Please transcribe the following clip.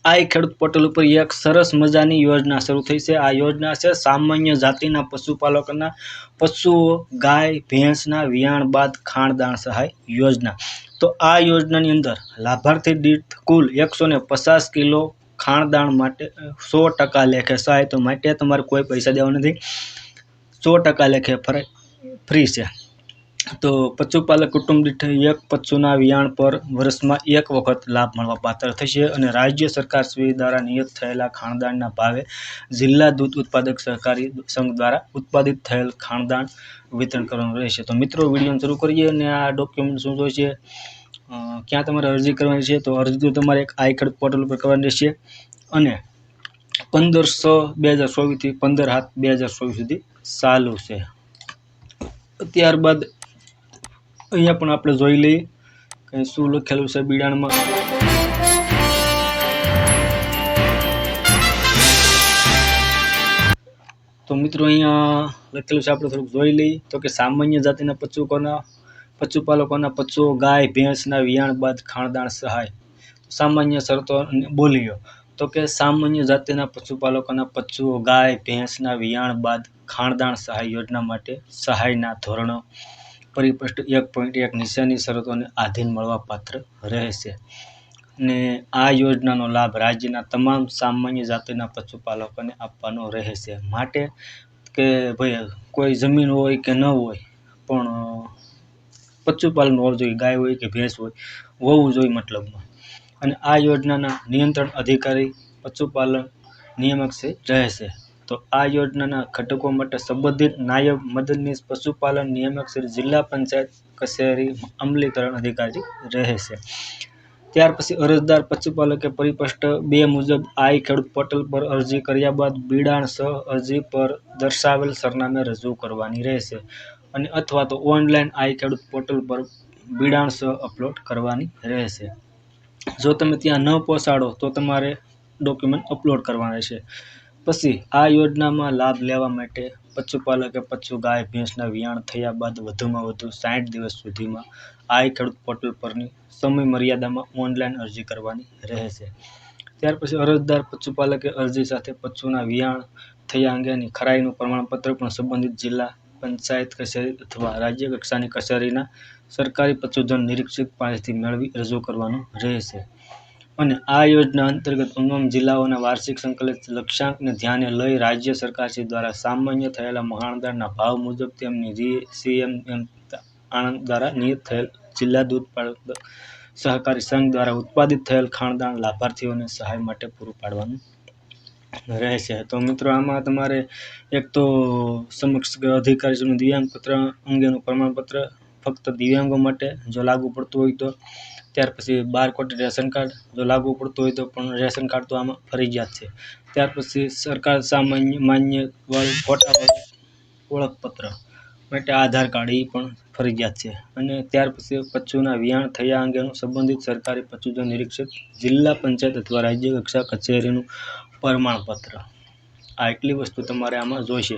આ ખેડૂત પોર્ટલ ઉપર એક સરસ મજાની યોજના શરૂ થઈ છે। આ યોજના છે સામાન્ય જાતિના પશુપાલકોના પશુઓ ગાય ભેંસના વિયાણ બાદ ખાણદાણ સહાય યોજના। તો આ યોજનાની અંદર લાભાર્થી દીઠ કુલ 150 કિલો ખાણદાણ માટે 100% લેખે સહાય। તો માટે તમારે કોઈ પૈસા દેવા નથી, 100% લેખે ફ્રી છે। તો પશુપાલક કુટુંબ દીઠ એક પશુના વિયાણ પર વર્ષમાં એક વખત લાભ મળવા પાત્ર થશે અને રાજ્ય સરકાર શ્રી દ્વારા નિયત થયેલા ખાણદાણના ભાવે જિલ્લા દૂધ ઉત્પાદક સહકારી સંઘ દ્વારા ઉત્પાદિત થયેલ ખાણદાણ વિતરણ કરવાનું રહેશે। તો મિત્રો વિડીયો શરૂ કરીએ અને આ ડોક્યુમેન્ટ શું જોઈશે, ક્યાં તમારે અરજી કરવાની છે। તો અરજી તો તમારે એક આઈ ખેડૂત પોર્ટલ પર કરવાની રહેશે અને 15/6/2024 થી 15/7/2024 સુધી ચાલુ છે। ત્યારબાદ અહીંયા પણ આપણે જોઈ લઈએ કે શું લખેલું છે બિડાણમાં। તો મિત્રો અહીંયા લખેલું છે, આપણે થોડુંક જોઈ લઈએ તો કે સામાન્ય જાતિના પશુપાલકોના પશુઓ ગાય ભેંસના વિયાણ બાદ ખાણદાણ સહાય। સામાન્ય શરતો બોલીઓ તો કે સામાન્ય જાતિના પશુપાલકોના પશુઓ ગાય ભેંસના વિયાણ બાદ ખાણદાણ સહાય યોજના માટે સહાયના ધોરણો પરિપષ્ટ 1.1 નીચેની શરતોને આધીન મળવા પાત્ર રહેશે અને આ યોજનાનો લાભ રાજ્યના તમામ સામાન્ય જાતિના પશુપાલકોને આપવાનો રહેશે। માટે કે ભાઈ કોઈ જમીન હોય કે ન હોય પણ પશુપાલન હોવું જોઈએ, ગાય હોય કે ભેંસ હોય હોવું જોઈએ મતલબમાં। અને આ યોજનાના નિયંત્રણ અધિકારી પશુપાલન નિયામક શ્રી રહેશે। તો આ યોજનાના ઘટકો માટે સંબંધિત નાયબ મદદનીશ પશુપાલન નિયામક શ્રી જિલ્લા પંચાયત કચેરી અમલીકરણ અધિકારી રહેશે। ત્યાર પછી અરજદાર પશુપાલકે પરિપષ્ટ 2 મુજબ આઈ ખેડૂત પોર્ટલ પર અરજી કર્યા બાદ બિડાણ સહ અરજી પર દર્શાવેલ સરનામે રજૂ કરવાની રહેશે અને અથવા તો ઓનલાઈન આઈ ખેડૂત પોર્ટલ પર બિડાણ સહ અપલોડ કરવાની રહેશે। જો તમે ત્યાં ન પહોંચાડો તો તમારે ડોક્યુમેન્ટ અપલોડ કરવાના રહેશે। પછી આ યોજનામાં લાભ લેવા માટે પશુપાલકે પશુ ગાય ભેંસના વિયાણ થયા બાદ વધુમાં વધુ 60 દિવસ સુધીમાં આઈ ખેડૂત પોર્ટલ પરની સમય મર્યાદામાં ઓનલાઈન અરજી કરવાની રહેશે। ત્યાર પછી અરજદાર પશુપાલકે અરજી સાથે પશુના વિયાણ થયા અંગેની ખરાઈનું પ્રમાણપત્ર પણ સંબંધિત જિલ્લા પંચાયત કચેરી અથવા રાજ્ય કક્ષાની કચેરીના સરકારી પશુધન નિરીક્ષક પાસેથી મેળવી રજૂ કરવાનું રહેશે। અને આ યોજના અંતર્ગત તમામ જિલ્લાઓના વાર્ષિક સંકલિત લક્ષ્યાંકને ધ્યાને લઈ રાજ્ય સરકારશ્રી દ્વારા સામાન્ય થયેલા ખાણદાણના ભાવ મુજબ તેમની સીએમએમ આણંદ દ્વારા નિયત થયેલ જિલ્લા દૂધ ઉત્પાદક સહકારી સંઘ દ્વારા ઉત્પાદિત થયેલ ખાણદાણ લાભાર્થીઓને સહાય માટે પૂરું પાડવાનું રહેશે। તો મિત્રો આમાં તમારે એક તો સમક્ષ અધિકારીનું દિવ્યાંગ પત્ર અંગેનું પ્રમાણપત્ર ફક્ત દિવ્યાંગો માટે જો લાગુ પડતું હોય તો, ત્યાર પછી બારકોડ રેશન કાર્ડ જો લાગુ પડતું હોય તો પણ રેશન કાર્ડ તો આમાં ફરજિયાત છે। ત્યાર પછી સરકાર સામાન્ય માન્ય વાળું ફોટાવાળું ઓળખપત્ર માટે આધાર કાર્ડ એ પણ ફરજિયાત છે। અને ત્યાર પછી પશુના વિયાણ થયા અંગેનું સંબંધિત સરકારી પશુધન નિરીક્ષક જિલ્લા પંચાયત અથવા રાજ્ય કક્ષા કચેરીનું પ્રમાણપત્ર। આ એટલી વસ્તુ તમારે આમાં જોઈશે।